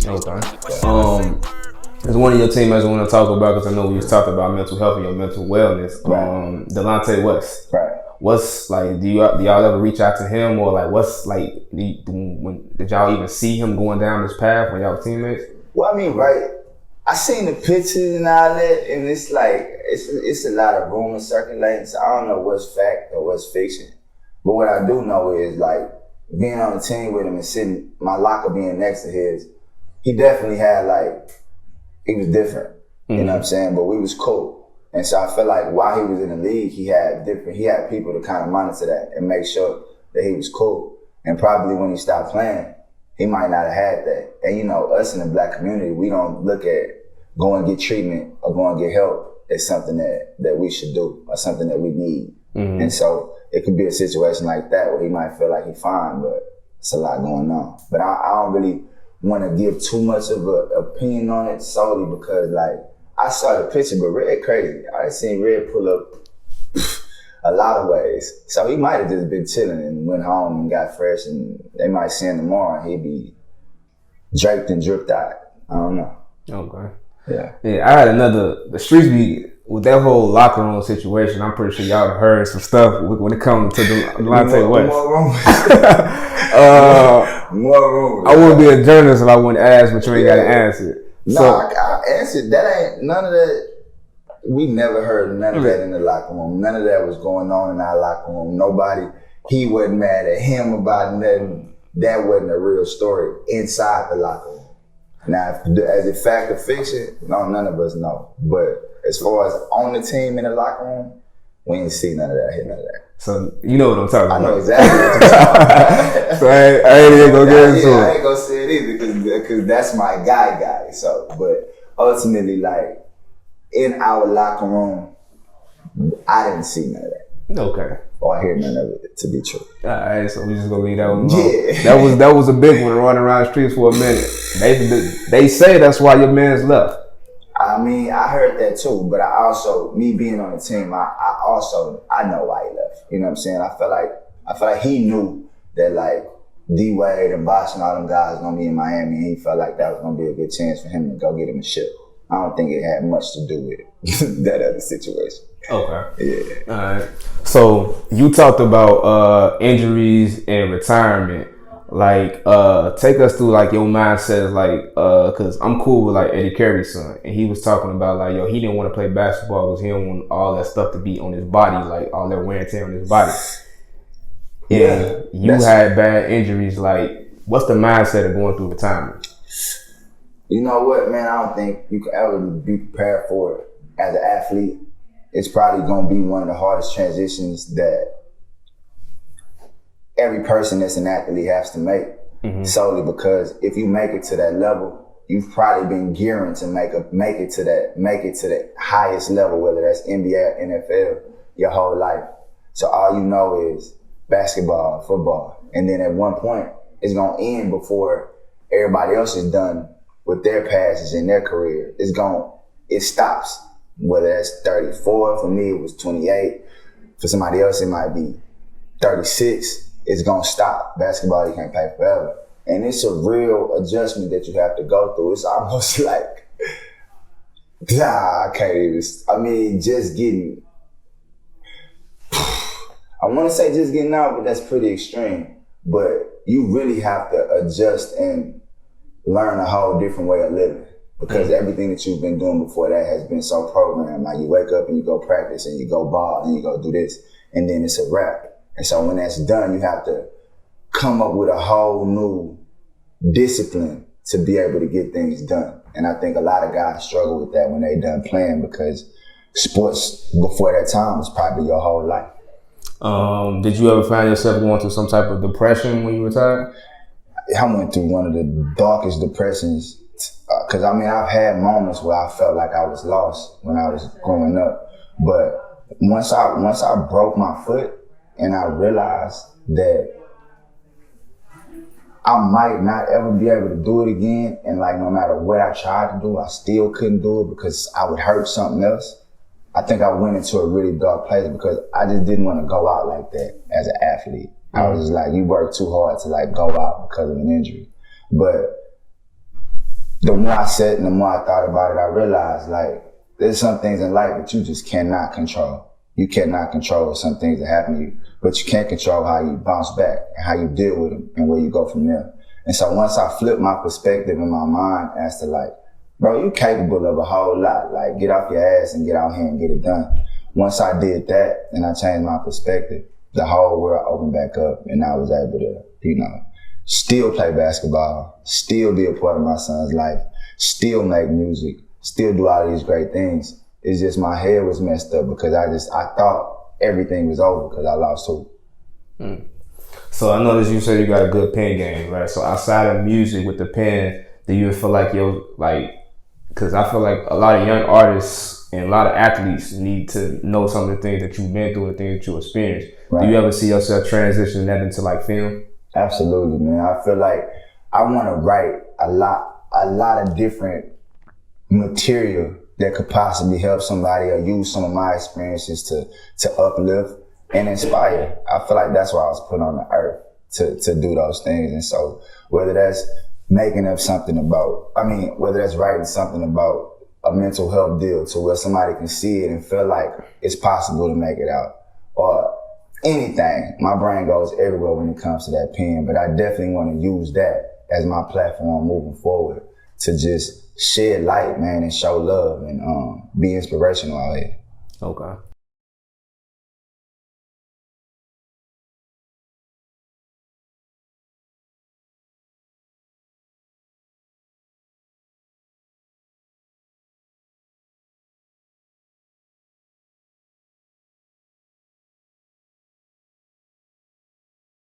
Okay. As one of your teammates I want to talk about, because I know we was talking about mental health and your mental wellness. Right. Delonte West. Right. What's like? Do y'all ever reach out to him, or like what's like? Did y'all even see him going down this path when y'all were teammates? Well, I mean, right. I seen the pictures and all that, and it's like it's a lot of rumors circulating. So I don't know what's fact or what's fiction. But what I do know is like being on the team with him and sitting my locker being next to his. He definitely had he was different. Mm-hmm. You know what I'm saying? But we was cool. And so I feel like while he was in the league, he had people to kind of monitor that and make sure that he was cool. And probably when he stopped playing, he might not have had that. And you know, us in the black community, we don't look at go and get treatment or go and get help as something that we should do or something that we need. Mm-hmm. And so it could be a situation like that where he might feel like he's fine, but it's a lot going on. But I don't really want to give too much of an opinion on it solely because I saw the picture, but Red crazy. I seen Red pull up a lot of ways. So he might have just been chilling and went home and got fresh, and they might see him tomorrow and he'd be draped and dripped out. I don't know. Okay. Yeah, I had the streets be, with that whole locker room situation, I'm pretty sure y'all have heard some stuff when it comes to Delonte West. More rumors. I wouldn't be a journalist if I wouldn't ask, but you ain't got to answer. No, I answered. That ain't none of that. We never heard none of that in the locker room. None of that was going on in our locker room. Nobody, he wasn't mad at him about nothing. That wasn't a real story inside the locker room. Now, as a fact or fiction, no, none of us know. But as far as on the team in the locker room, we ain't see none of that, hear none of that. So you know what I'm talking about. I know exactly what you're talking about. So I ain't even gonna get into it. I ain't gonna say it either because that's my guy. So, but ultimately, in our locker room, I didn't see none of that. Okay. Or hear none of it to be true. All right, so we just gonna leave that one alone. Yeah. That was a big one running around the streets for a minute. They say that's why your man's left. I mean, I heard that too, but I also, me being on the team, I know why he left. You know what I'm saying? I feel like he knew that D Wade and Bosh and all them guys gonna be in Miami, and he felt like that was gonna be a good chance for him to go get him a ship. I don't think it had much to do with that other situation. Okay. Yeah. All right. So you talked about injuries and retirement. Take us through your mindset, cause I'm cool with Eddie Carey's son, and he was talking about he didn't want to play basketball because he didn't want all that stuff to be on his body, all that wear and tear on his body. And you had bad injuries. What's the mindset of going through retirement? You know what, man? I don't think you can ever be prepared for it as an athlete. It's probably gonna be one of the hardest transitions that every person that's an athlete has to make, solely because if you make it to that level, you've probably been gearing to make it to the highest level, whether that's NBA or NFL, your whole life. So all you know is basketball, football, and then at one point it's gonna end before everybody else is done with their passes in their career. It stops. Whether that's 34, for me it was 28. For somebody else it might be 36. It's gonna stop. Basketball, you can't play forever. And it's a real adjustment that you have to go through. It's almost I can't even, just getting, I wanna say just getting out, but that's pretty extreme. But you really have to adjust and learn a whole different way of living because everything that you've been doing before that has been so programmed. You wake up and you go practice and you go ball and you go do this and then it's a wrap. And so when that's done, you have to come up with a whole new discipline to be able to get things done. And I think a lot of guys struggle with that when they done playing because sports before that time was probably your whole life. Did you ever find yourself going through some type of depression when you retired? I went through one of the darkest depressions because I've had moments where I felt like I was lost when I was growing up. But once I broke my foot, and I realized that I might not ever be able to do it again. And no matter what I tried to do, I still couldn't do it because I would hurt something else. I think I went into a really dark place because I just didn't want to go out like that as an athlete. I was just you work too hard to go out because of an injury. But the more I sat and the more I thought about it, I realized like there's some things in life that you just cannot control. You cannot control some things that happen to you, but you can control how you bounce back and how you deal with them and where you go from there. And so once I flipped my perspective in my mind as to like, bro, you capable of a whole lot. Like, get off your ass and get out here and get it done. Once I did that and I changed my perspective, the whole world opened back up and I was able to, still play basketball, still be a part of my son's life, still make music, still do all these great things. It's just my head was messed up because I thought everything was over because I lost hope. So I noticed you said you got a good pen game, right? So outside of music with the pen, do you feel like because I feel like a lot of young artists and a lot of athletes need to know some of the things that you've been through and things that you experienced. Right. Do you ever see yourself transitioning that into like film? Absolutely, man. I feel like I want to write a lot of different material that could possibly help somebody or use some of my experiences to uplift and inspire. I feel like that's why I was put on the earth to do those things. And so whether that's whether that's writing something about a mental health deal to where somebody can see it and feel like it's possible to make it out, or anything. My brain goes everywhere when it comes to that pen, but I definitely want to use that as my platform moving forward to just shed light, man, and show love and be inspirational out here. Okay.